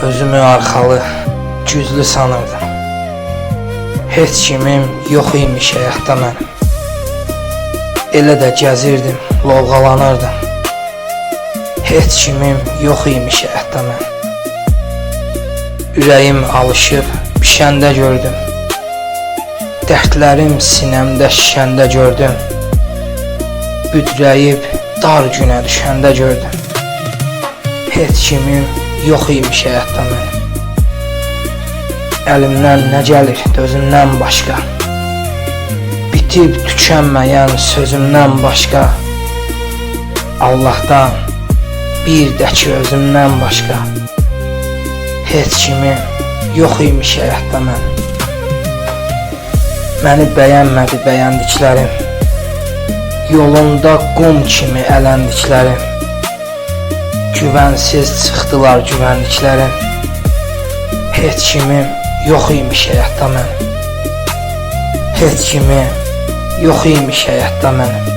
özümü arxalı, güclü sanırdım. Heç kimim yox imiş həyatda mənim. Elə də gəzirdim, lovğalanırdım. Heç kimim yox imiş həyatda mənim. Ürəyim alışıb, pişəndə gördüm. Dərdlərim sinəmdə şişəndə gördüm. Büdrəyib, dar günə düşəndə gördüm. Heç kimim yox imiş həyatda mənim. Əlimdən nə gəlir dözümdən başqa, bitib tükənməyən sözümdən başqa, Allahdan bir də ki özümdən başqa, heç kimim yox imiş həyatda mənim. Məni bəyənmədi bəyəndiklərim, yolunda qum kimi ələndiklərim, güvənsiz çıxdılar güvəndiklərim, heç kimim yox imiş həyatda mənim. Heç kimim yox imiş həyatda mənim.